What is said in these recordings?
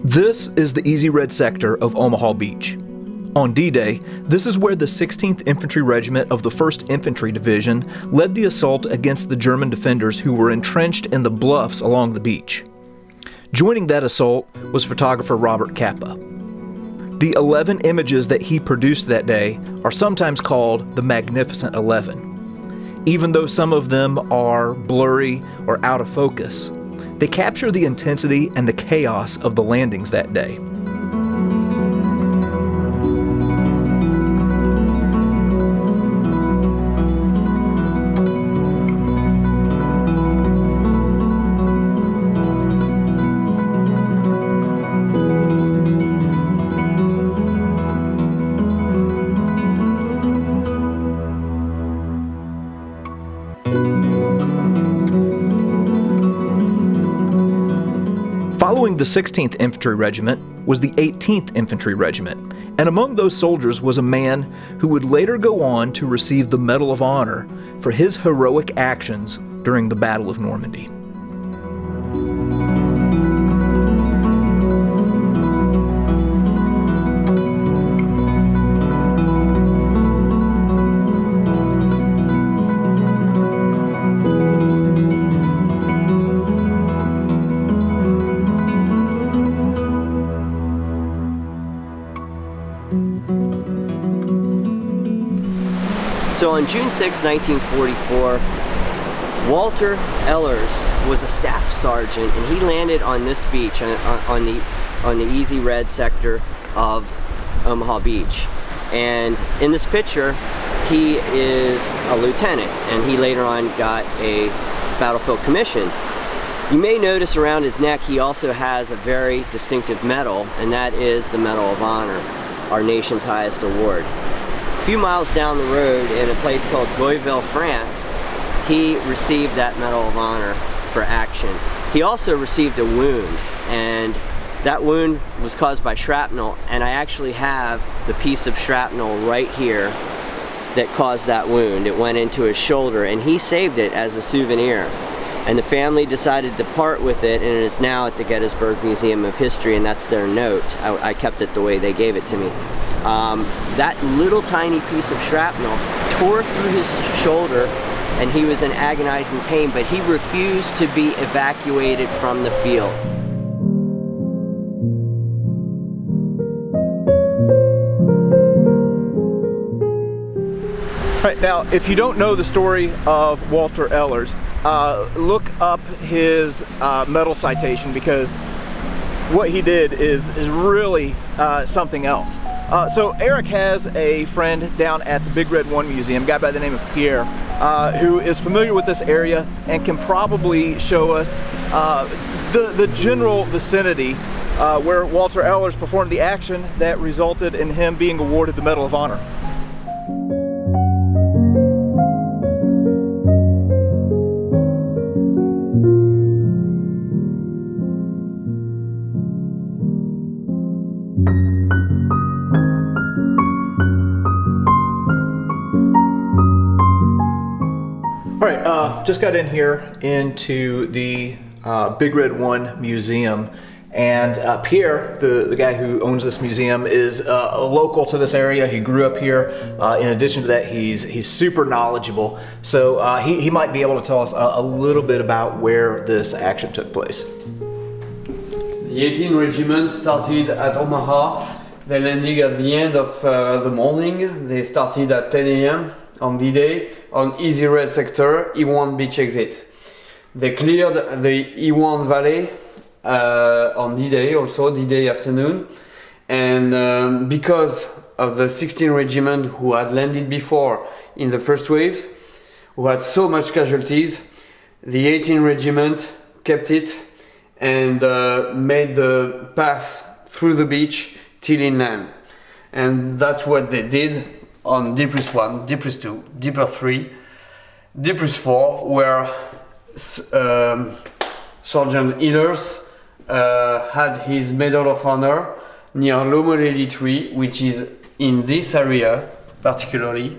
This is the Easy Red sector of Omaha Beach. On D-Day, this is where the 16th Infantry Regiment of the 1st Infantry Division led the assault against the German defenders who were entrenched in the bluffs along the beach. Joining that assault was photographer Robert Capa. The 11 images that he produced that day are sometimes called the Magnificent 11. Even though some of them are blurry or out of focus, they capture the intensity and the chaos of the landings that day. Following the 16th Infantry Regiment was the 18th Infantry Regiment, and among those soldiers was a man who would later go on to receive the Medal of Honor for his heroic actions during the Battle of Normandy. So on June 6, 1944, Walter Ehlers was a staff sergeant, and he landed on this beach on the Easy Red sector of Omaha Beach. And in this picture, he is a lieutenant, and he later on got a battlefield commission. You may notice around his neck he also has a very distinctive medal, and that is the Medal of Honor, our nation's highest award. A few miles down the road in a place called Goyville, France, he received that Medal of Honor for action. He also received a wound, and that wound was caused by shrapnel, and I actually have the piece of shrapnel right here that caused that wound. It went into his shoulder, and he saved it as a souvenir. And the family decided to part with it, and it is now at the Gettysburg Museum of History, and that's their note. I kept it the way they gave it to me. That little tiny piece of shrapnel tore through his shoulder, and he was in agonizing pain, but he refused to be evacuated from the field. Right, now, if you don't know the story of Walter Ehlers, look up his medal citation, because what he did is really something else. So Erik has a friend down at the Big Red 1 Museum, a guy by the name of Pierre, who is familiar with this area and can probably show us the general vicinity where Walter Ehlers performed the action that resulted in him being awarded the Medal of Honor. All right, just got in here into the Big Red 1 Museum, and Pierre, the guy who owns this museum, is a local to this area. He grew up here. In addition to that, he's super knowledgeable, so he might be able to tell us a little bit about where this action took place. The 18th Regiment started at Omaha. They landed at the end of the morning. They started at 10 a.m. on D-Day on Easy Red sector, E1 beach exit. They cleared the E1 valley on D-Day, also D-Day afternoon, and because of the 16th Regiment who had landed before in the first waves, who had so much casualties, the 18th Regiment kept it and made the path through the beach till inland. And that's what they did on D+1, D+2, D+3, D+4, where Sergeant Ehlers had his Medal of Honor near Lomoleli Tree, which is in this area particularly,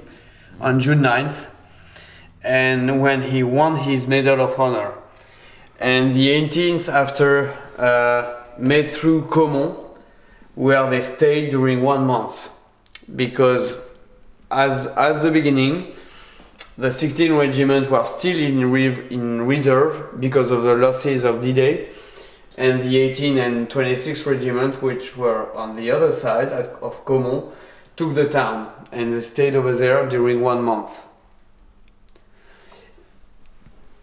on June 9th. and when he won his Medal of Honor. And the 18th after made through Caumont, where they stayed during 1 month, because as the beginning, the 16th Regiment was still in reserve because of the losses of D-Day, and the 18th and 26th Regiment, which were on the other side of Caumont, took the town, and they stayed over there during 1 month.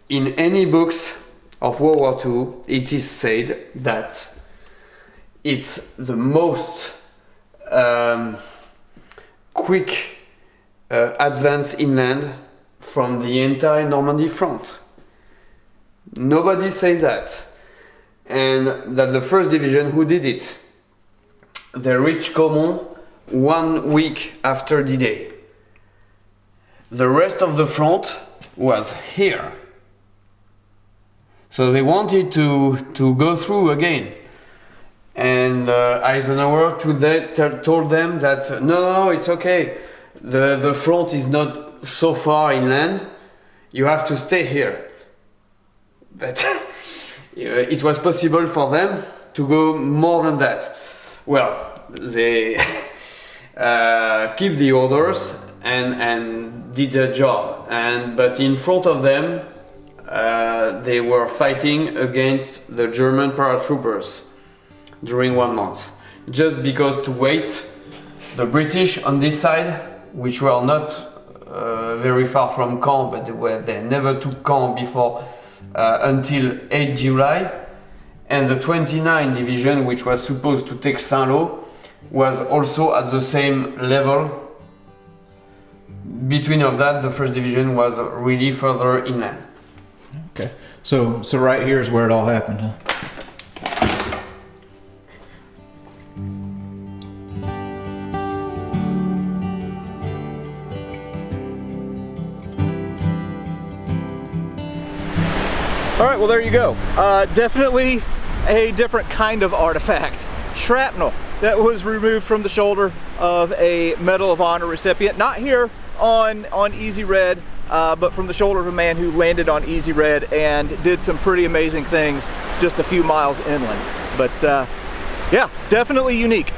In any books of World War II, it is said that it's the most quick advance inland from the entire Normandy front. Nobody says that. And that the 1st Division who did it, they reached Caumont 1 week after D-Day. The rest of the front was here. So they wanted to go through again. And Eisenhower told them that no, it's okay. The front is not so far inland. You have to stay here. But it was possible for them to go more than that. Well, they keep the orders and did their job. But in front of them, they were fighting against the German paratroopers during 1 month, just because to wait the British on this side, which were not very far from Caen, but they never took Caen before until 8 July, and the 29th Division, which was supposed to take Saint-Lô, was also at the same level. Between of that, the 1st Division was really further inland. Okay, so right here is where it all happened, huh? All right, well, there you go. Definitely a different kind of artifact. Shrapnel that was removed from the shoulder of a Medal of Honor recipient. Not here on Easy Red, but from the shoulder of a man who landed on Easy Red and did some pretty amazing things just a few miles inland. But yeah, definitely unique.